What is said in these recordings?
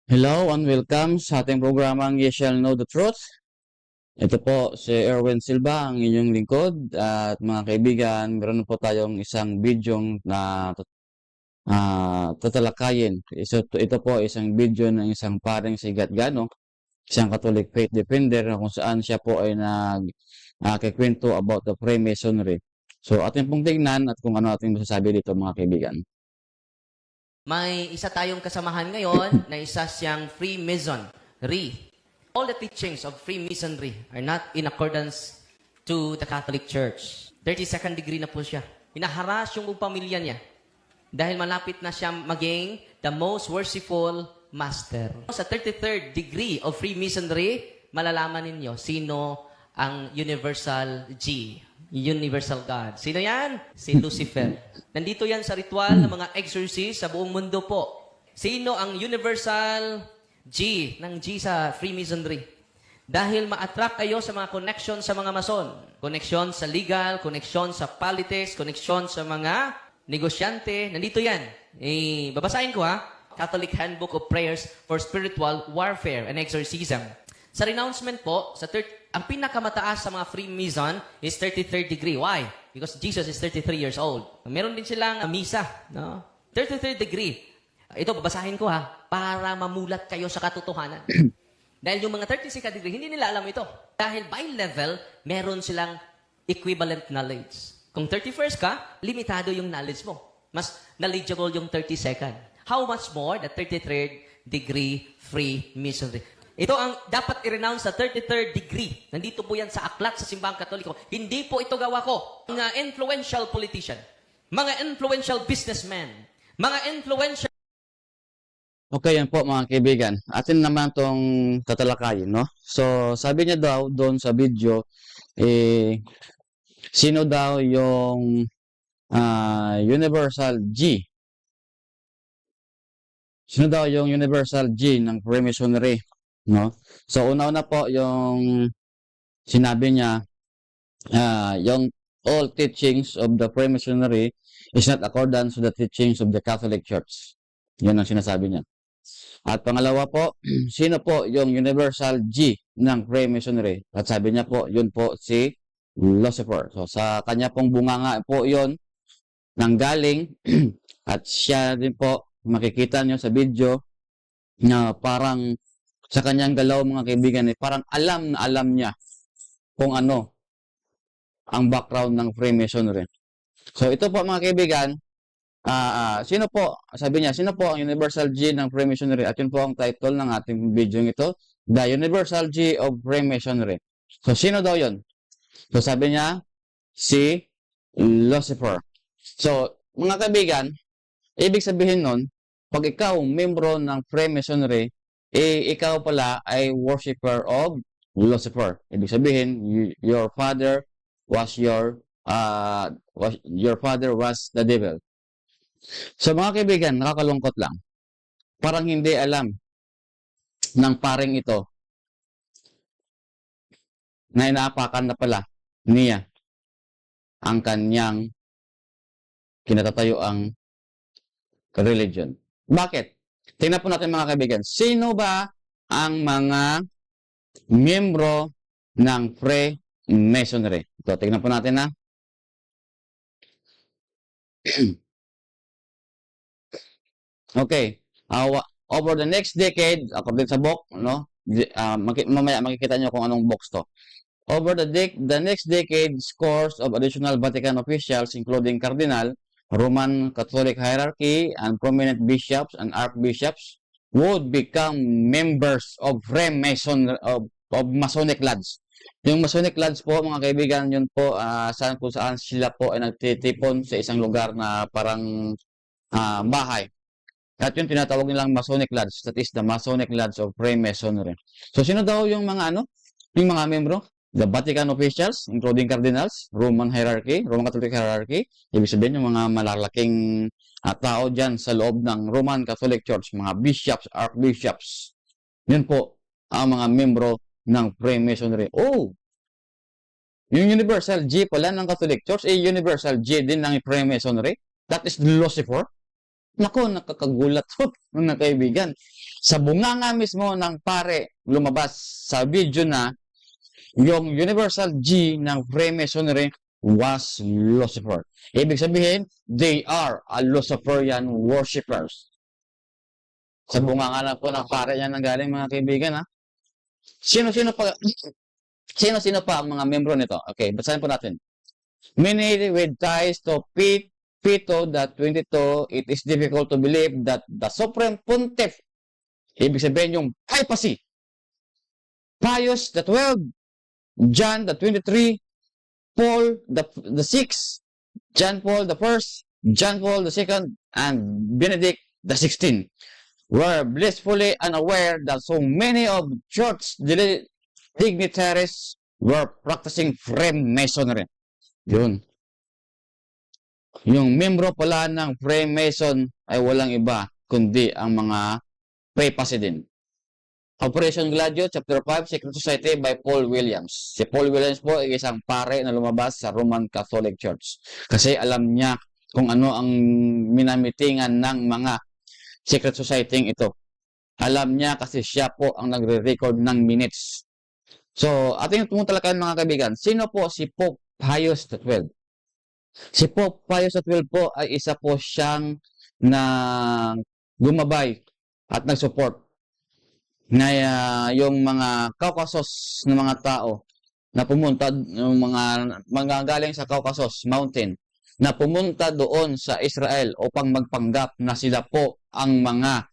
Hello and welcome sa ating programang You Shall Know the Truth. Ito po si Erwin Silva, ang inyong lingkod. At mga kaibigan, meron po tayong isang video na tatalakayin. Ito po isang video ng isang paring si Gatgano, isang Catholic faith defender na kung saan siya po ay nagkikwento about the Freemasonry. So atin pong tingnan at kung ano ating masasabi dito mga kaibigan. May isa tayong kasamahan ngayon na isa siyang Freemasonry. All the teachings of Freemasonry are not in accordance to the Catholic Church. 32nd degree na po siya. Hinaharas yung buong pamilya niya dahil malapit na siya maging the most worshipful master. Sa 33rd degree of Freemasonry, malalaman ninyo sino ang Universal G. Universal God. Sino yan? Si Lucifer. Nandito yan sa ritual ng mga exorcist sa buong mundo po. Sino ang Universal G ng G sa Freemasonry? Dahil ma-attract kayo sa mga connection sa mga mason. Connection sa legal, connection sa politics, connection sa mga negosyante. Nandito yan. Babasahin ko ha. Catholic Handbook of Prayers for Spiritual Warfare and Exorcism. Sa renouncement po, ang pinakamataas sa mga Freemason is 33rd degree. Why? Because Jesus is 33 years old. Meron din silang misa. No? 33rd degree. Ito, babasahin ko ha, para mamulat kayo sa katotohanan. Dahil yung mga 32nd degree, hindi nila alam ito. Dahil by level, meron silang equivalent knowledge. Kung 31st ka, limitado yung knowledge mo. Mas knowledgeable yung 32nd. How much more the 33rd degree Freemasonry? Ito ang dapat i-renounce sa 33rd degree. Nandito po yan sa aklat sa Simbahang Katoliko. Hindi po ito gawa ko. Mga influential politician, mga influential businessmen, mga influential... Okay, yan po mga kaibigan. Atin naman tong tatalakayin, no? So, sabi niya daw doon sa video, sino daw yung Universal G? Sino daw yung Universal G ng Freemasonry, no? So, una-una po yung sinabi niya, yung all teachings of the Freemasonry is not accordance to the teachings of the Catholic Church. Yan ang sinasabi niya. At pangalawa po, sino po yung Universal G ng Freemasonry? At sabi niya po, yun po si Lucifer. So, sa kanya pong bunganga po yun, nanggaling, at siya din po, makikita niyo sa video, na parang sa kanyang galaw mga kaibigan, parang alam na alam niya kung ano ang background ng Freemasonry. So, ito po mga kaibigan, sino po, sabi niya, sino po ang Universal G ng Freemasonry? At yun po ang title ng ating video ito, The Universal G of Freemasonry. So, sino daw yun? So, sabi niya, si Lucifer. So, mga kaibigan, ibig sabihin nun, pag ikaw, membro ng Freemasonry, ikaw pala ay worshipper of Lucifer. Ibig sabihin, your father was the devil. So mga kaibigan, nakakalungkot lang. Parang hindi alam ng paring ito na inaapakan na pala niya ang kanyang kinatatayuang religion. Bakit? Tingnan po natin mga kaibigan. Sino ba ang mga miyembro ng Freemasonry? Ito, tingnan po natin na. Okay. Over the next decade, according sa book, no? Mamaya makikita nyo kung anong box to. Over the next decade, scores of additional Vatican officials, including Cardinal, Roman Catholic hierarchy, and prominent bishops and archbishops would become members of Freemason of Masonic Lodge. Yung Masonic Lodge po, mga kaibigan, yun po kung saan sila po ay nagtitipon sa isang lugar na parang bahay. At yun tinatawag nilang Masonic Lodge. That is the Masonic Lodge of Freemasonry. So, sino daw yung mga yung mga membro? The Vatican officials, including cardinals, Roman Catholic hierarchy. Ibig sabihin yung mga malalaking tao dyan sa loob ng Roman Catholic Church, mga bishops, archbishops. Yun po ang mga membro ng Freemasonry. Oh! Yung Universal G pala ng Catholic Church, Universal G din ng Freemasonry. That is Lucifer. Naku, nakakagulat po, mga kaibigan. Sa bunganga mismo ng pare, lumabas sa video na yung Universal G ng Freemasonry was Lucifer. Ibig sabihin, they are a Luciferian worshippers. Sa bunganga na po ng pare yan nanggaling, mga kaibigan, ha? Sino-sino pa ang mga membro nito? Okay, basahin po natin. Many with ties to Pito .22, it is difficult to believe that the Supreme Pontiff, ibig sabihin yung papacy, Pius the 12, John the 23, Paul the 6, John Paul the 1st, John Paul the 2nd, and Benedict the 16th were blissfully unaware that so many of church dignitaries were practicing Freemasonry. Yun. Yung membro pala ng Freemason ay walang iba kundi ang mga papacy din. Operation Gladio, Chapter 5, Secret Society by Paul Williams. Si Paul Williams po ay isang pare na lumabas sa Roman Catholic Church. Kasi alam niya kung ano ang minamitingan ng mga secret society ito. Alam niya kasi siya po ang nagre-record ng minutes. So, ating tumutalakayan mga kaibigan, sino po si Pope Pius XII? Si Pope Pius XII po ay isa po siyang na gumabay at nag-support na yung mga Caucasus ng mga tao na pumunta, yung mga galing sa Caucasus Mountain, na pumunta doon sa Israel upang magpanggap na sila po ang mga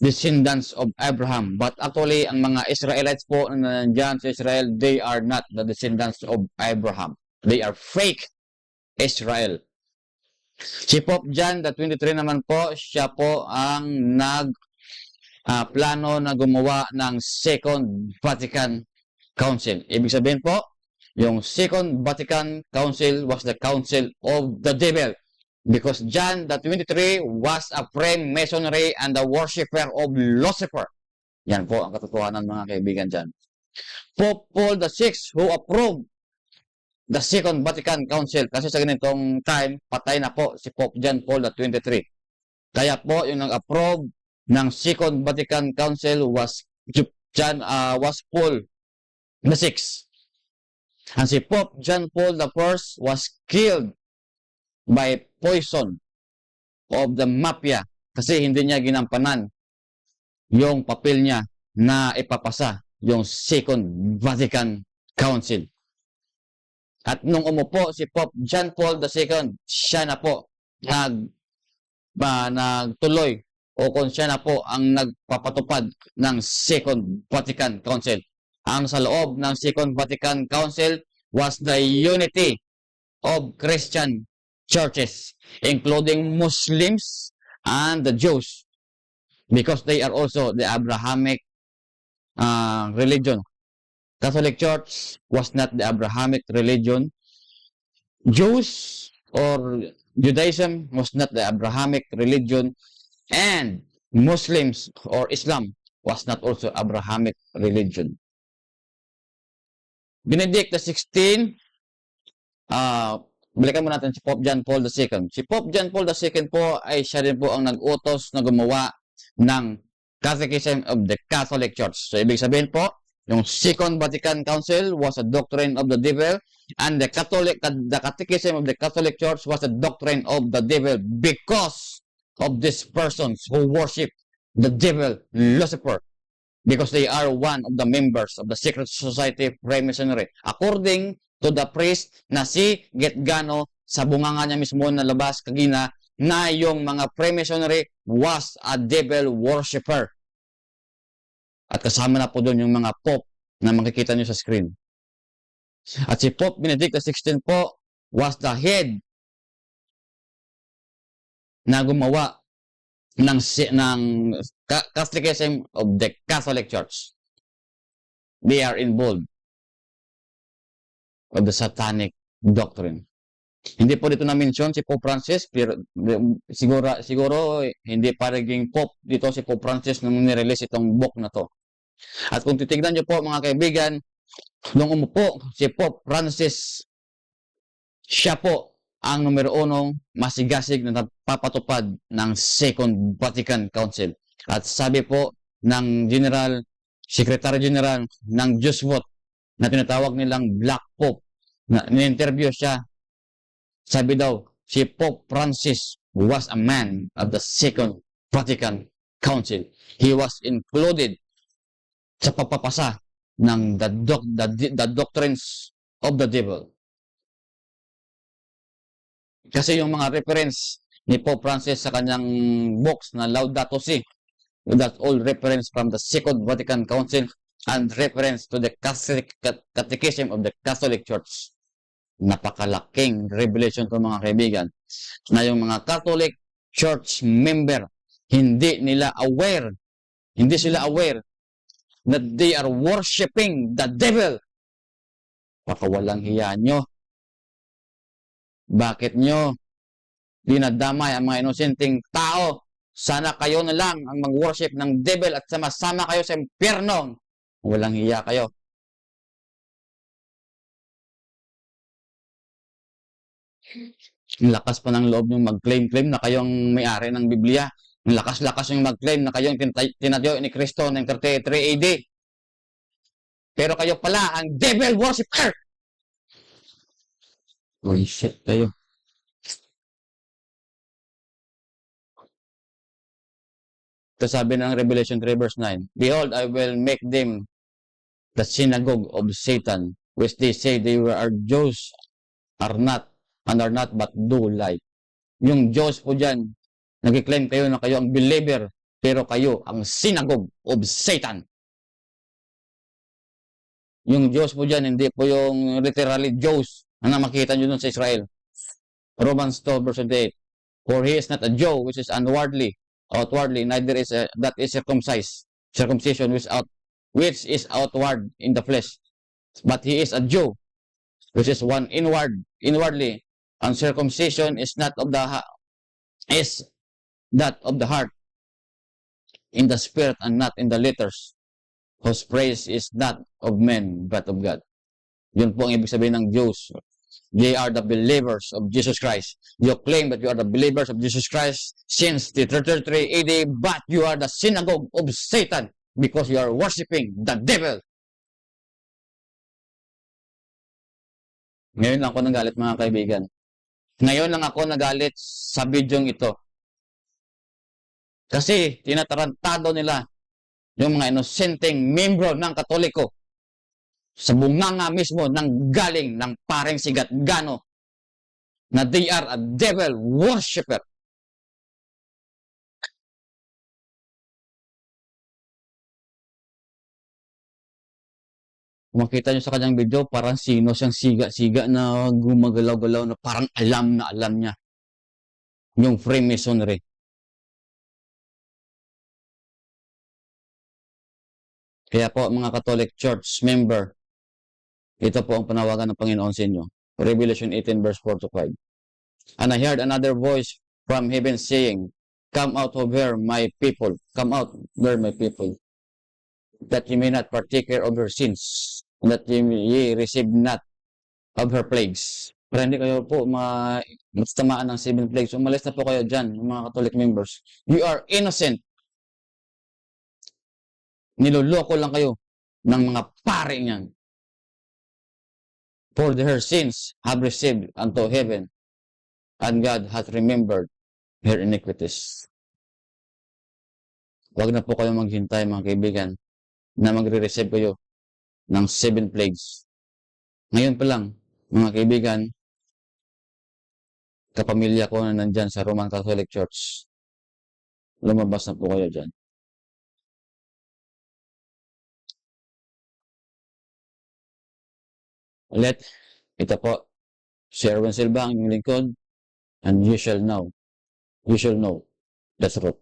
descendants of Abraham. But actually, ang mga Israelites po na nandiyan sa Israel, they are not the descendants of Abraham. They are fake Israel. Si Pope John the 23 naman po, siya po ang plano na gumawa ng Second Vatican Council. Ibig sabihin po, yung Second Vatican Council was the council of the devil because John the 23 was a Freemasonry and a worshipper of Lucifer. Yan po ang katotohanan mga kaibigan dyan. Pope Paul VI who approved the Second Vatican Council kasi sa ganitong time, patay na po si Pope John Paul the 23. Kaya po yung nag-approve ng Second Vatican Council was Paul VI. And si Pope John Paul I was killed by poison of the mafia kasi hindi niya ginampanan yung papel niya na ipapasa yung Second Vatican Council. At nung umupo si Pope John Paul II, siya na po nagtuloy o kung siya na po ang nagpapatupad ng Second Vatican Council. Ang sa loob ng Second Vatican Council was the unity of Christian churches, including Muslims and the Jews, because they are also the Abrahamic religion. Catholic Church was not the Abrahamic religion. Jews or Judaism was not the Abrahamic religion. And Muslims or Islam was not also Abrahamic religion. Benedict XVI, balikan mo natin si Pope John Paul II. Si Pope John Paul II po ay siya din po ang nag-utos na gumawa ng Catechism of the Catholic Church. So, ibig sabihin po, yung Second Vatican Council was a doctrine of the devil and the Catechism of the Catholic Church was a doctrine of the devil because of these persons who worship the devil, Lucifer, because they are one of the members of the Secret Society Freemasonry. According to the priest na si Getgano, sa bunganga niya mismo na labas kagina, na yung mga Freemasonry was a devil worshipper. At kasama na po doon yung mga Pope na makikita nyo sa screen. At si Pope Benedict XVI po was the head na gumawa ng Catechism of the Catholic Church. They are involved of the satanic doctrine. Hindi po dito na-mention si Pope Francis, pero siguro hindi pa naging Pope dito si Pope Francis nung nirelease itong book na to. At kung titignan nyo po mga kaibigan, nung umupo si Pope Francis, siya po ang numero unong masigasig na napapatupad ng Second Vatican Council. At sabi po ng Secretary General ng Jesuit na tinatawag nilang Black Pope, na in-interview siya, sabi daw, si Pope Francis was a man of the Second Vatican Council. He was included sa pagpapasa ng the doctrines of the devil. Kasi yung mga reference ni Pope Francis sa kanyang books na Laudato Si, that's all reference from the Second Vatican Council and reference to the Catechism of the Catholic Church. Napakalaking revelation to mga kaibigan na yung mga Catholic Church member hindi sila aware that they are worshiping the devil. Pakawalang hiya nyo. Bakit nyo dinadamay ang mga inosenteng tao? Sana kayo na lang ang mag-worship ng devil at sama-sama kayo sa impyerno. Walang hiya kayo. Ang lakas pa ng loob yung mag-claim na kayong may-ari ng Biblia. Ang lakas-lakas yung mag-claim na kayong tinadyo ni Kristo ng 33 AD. Pero kayo pala ang devil worshiper. Holy shit kayo. Ito sabi ng Revelation 3 verse 9, Behold, I will make them the synagogue of Satan, which they say they are Jews, are not but do lie. Yung Diyos po dyan, nag-claim kayo na kayo ang believer, pero kayo ang synagogue of Satan. Yung Diyos po dyan, hindi po yung literally Jews na makikita nyo dun sa Israel. Romans 2 verse 28, For he is not a Jew, which is outwardly, neither is that is circumcision which is outward in the flesh. But he is a Jew, which is one inwardly, and circumcision is that of the heart, in the spirit and not in the letters, whose praise is not of men but of God. Yun po ang ibig sabihin ng Jews. They are the believers of Jesus Christ. You claim that you are the believers of Jesus Christ since the 33 AD, but you are the synagogue of Satan because you are worshiping the devil. Ngayon lang ako nagalit, mga kaibigan. Ngayon lang ako nagalit sa bidyong ito. Kasi tinatarantado nila yung mga inosenteng membro ng Katoliko sa bunganga mismo ng galing ng pareng sigat gano na they are a devil worshiper. Kung makita nyo sa kanyang video, parang sino siyang siga-siga na gumagalaw-galaw na parang alam na alam niya. Yung Freemasonry. Kaya po, mga Catholic Church member, ito po ang panawagan ng Panginoon sa inyo. Revelation 18 verse 4 to 5. And I heard another voice from heaven saying, Come out of her, my people. Come out there, my people. That ye may not partake of her sins, and that ye receive not of her plagues. Para hindi kayo po matamaan ng 7 plagues. Umalis na po kayo dyan, mga Catholic members. You are innocent. Niloloko lang kayo ng mga pare niyan. For her sins have received unto heaven, and God hath remembered her iniquities. Huwag na po kayo maghintay, mga kaibigan, na magre-receive kayo ng 7 plagues. Ngayon pa lang, mga kaibigan, kapamilya ko na nandyan sa Roman Catholic Church, lumabas na po kayo dyan. Ulit, ito po, si Erwin Silva, ang inyong lingkod, and you shall know the truth.